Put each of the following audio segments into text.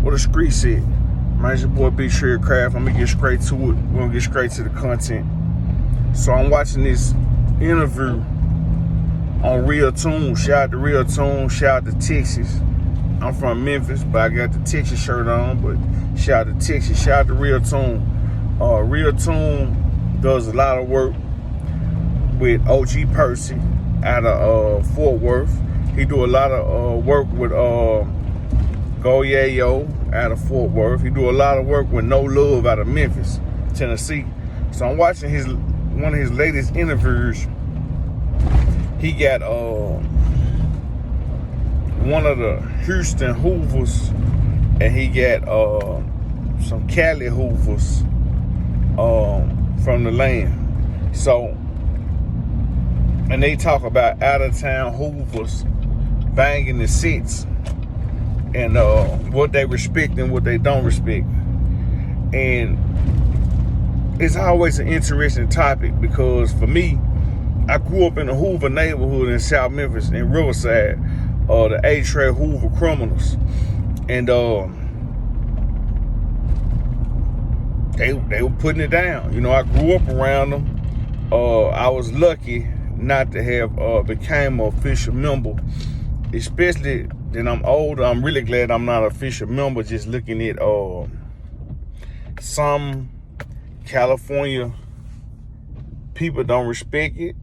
What a street set. Man, it's your boy Big Shred Craft. I'm gonna get straight to it. We're gonna get straight to the content. So I'm watching this interview on Real Toon. Shout out to Real Toon. Shout out to Texas. I'm from Memphis, but I got the Texas shirt on. But shout out to Texas. Shout out to Real Toon. Real Toon does a lot of work with OG Percy out of Fort Worth. He do a lot of work with Go Yayo out of Fort Worth. He do a lot of work with No Love out of Memphis, Tennessee. So I'm watching one of his latest interviews. He got one of the Houston Hoovers, and he got some Cali Hoovers from the land. So, and they talk about out of town Hoovers banging the sets, and what they respect and what they don't respect. And it's always an interesting topic because for me, I grew up in the Hoover neighborhood in South Memphis in Riverside, the A-Trade Hoover criminals. And they were putting it down. You know, I grew up around them. I was lucky not to have became an official member, especially that I'm older. I'm really glad I'm not an official member, just looking at some California people don't respect it.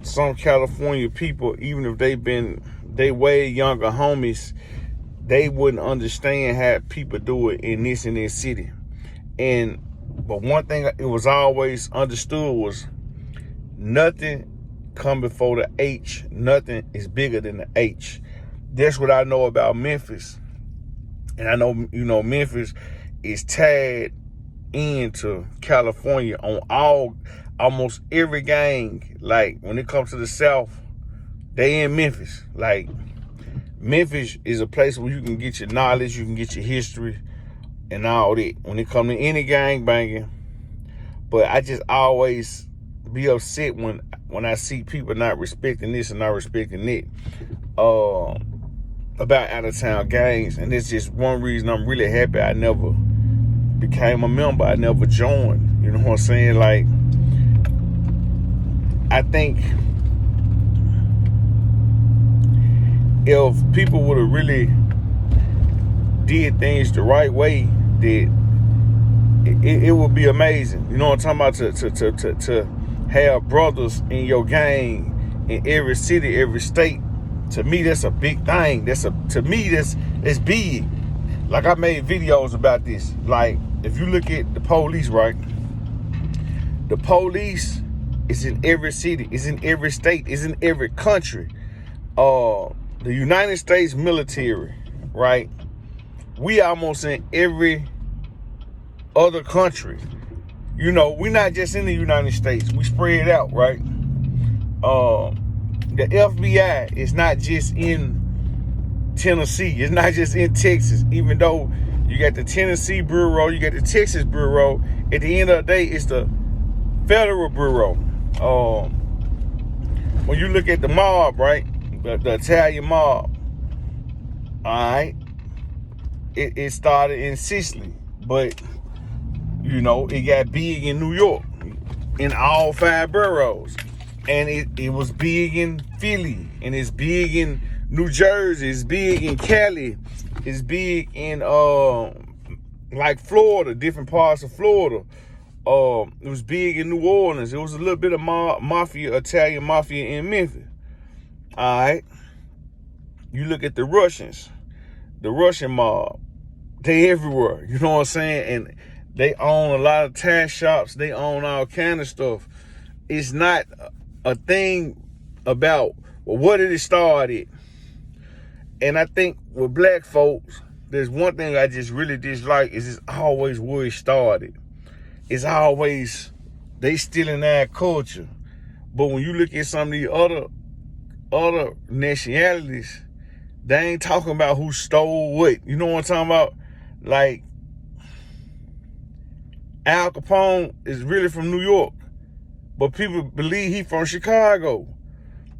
Some California people, even if they way younger homies, they wouldn't understand how people do it in this city. But one thing it was always understood was nothing come before the H. Nothing is bigger than the H. That's what I know about Memphis. And I know, you know, Memphis is tied into California on almost every gang. Like, when it comes to the South, they in Memphis. Like, Memphis is a place where you can get your knowledge, you can get your history, and all that. When it comes to any gangbanging. But I just always be upset when I see people not respecting this and not respecting that. About out-of-town gangs. And it's just one reason I'm really happy I never became a member. I never joined. You know what I'm saying? Like, I think if people would have really did things the right way, that it would be amazing. You know what I'm talking about? To have brothers in your gang in every city, every state. To me, that's a big thing. To me, that's big. Like, I made videos about this. Like, if you look at the police, right? The police is in every city, is in every state, is in every country. The United States military, right? We almost in every other country. You know, we're not just in the United States. We spread out, right? The FBI is not just in Tennessee. It's not just in Texas. Even though you got the Tennessee Bureau, you got the Texas Bureau. At the end of the day, it's the Federal Bureau. When you look at the mob, right? The Italian mob, all right? It started in Sicily, but, you know, it got big in New York, in all 5 boroughs. And it was big in Philly, and it's big in New Jersey, it's big in Cali, it's big in like Florida, different parts of Florida. It was big in New Orleans. It was a little bit of mafia, Italian mafia in Memphis. All right. You look at the Russians, the Russian mob, they everywhere. You know what I'm saying? And they own a lot of tax shops. They own all kind of stuff. It's not a thing about, well, what did it start at? And I think with black folks, there's one thing I just really dislike is it's always where it started. It's always, they still in our culture. But when you look at some of the other nationalities, they ain't talking about who stole what. You know what I'm talking about? Like, Al Capone is really from New York, but people believe he from Chicago.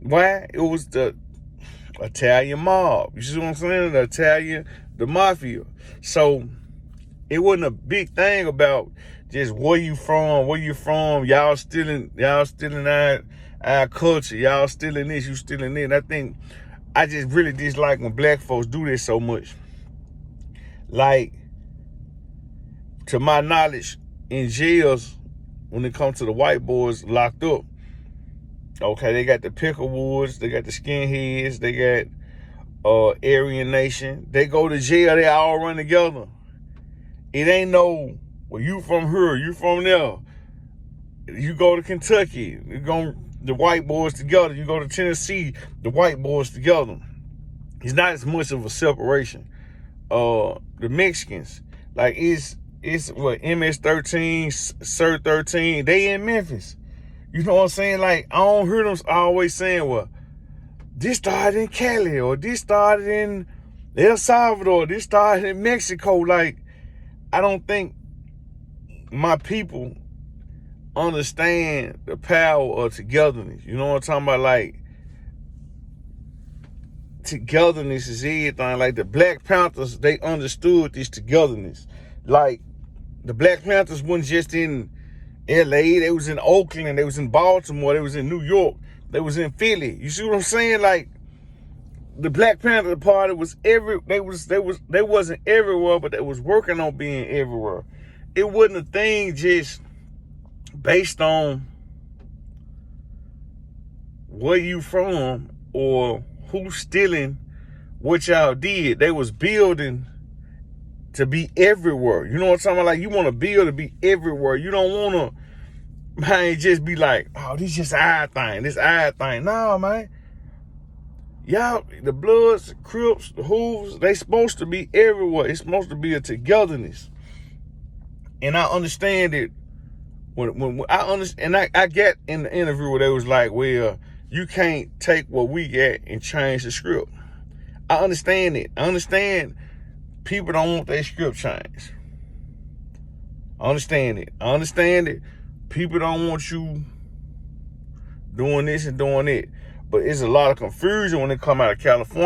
Why? It was the Italian mob. You see what I'm saying? The Italian the mafia. So it wasn't a big thing about just where you from. Y'all stealing our culture. Y'all stealing this, you stealing that. And I think I just really dislike when black folks do this so much. Like, to my knowledge, in jails, when it comes to the white boys locked up, okay, they got the Picklewoods, they got the Skinheads, they got Aryan Nation. They go to jail, they all run together. It ain't no, well, you from here, you from there. You go to Kentucky, the white boys together. You go to Tennessee, the white boys together. It's not as much of a separation. The Mexicans, like it's what, MS-13, Sir 13, they in Memphis. You know what I'm saying? Like, I don't hear them always saying, well, this started in Cali, or this started in El Salvador, this started in Mexico. Like, I don't think my people understand the power of togetherness. You know what I'm talking about? Like, togetherness is everything. Like, the Black Panthers, they understood this togetherness. Like, the Black Panthers wasn't just in LA, they was in Oakland, they was in Baltimore, they was in New York, they was in Philly. You see what I'm saying? Like, the Black Panther Party was they wasn't everywhere, but they was working on being everywhere. It wasn't a thing just based on where you from or who's stealing what y'all did. They was building to be everywhere. You know what I'm talking about? Like, you want to build to be everywhere. You don't want to, man, just be like, oh, this just our thing. This our thing. No, man. Y'all, the Bloods, the Crips, the Hoovers, they supposed to be everywhere. It's supposed to be a togetherness. And I understand it. When I understand, and I get in the interview where they was like, well, you can't take what we get and change the script. I understand it. I understand people don't want their script changed. I understand it. I understand it. People don't want you doing this and doing it. But it's a lot of confusion when they come out of California.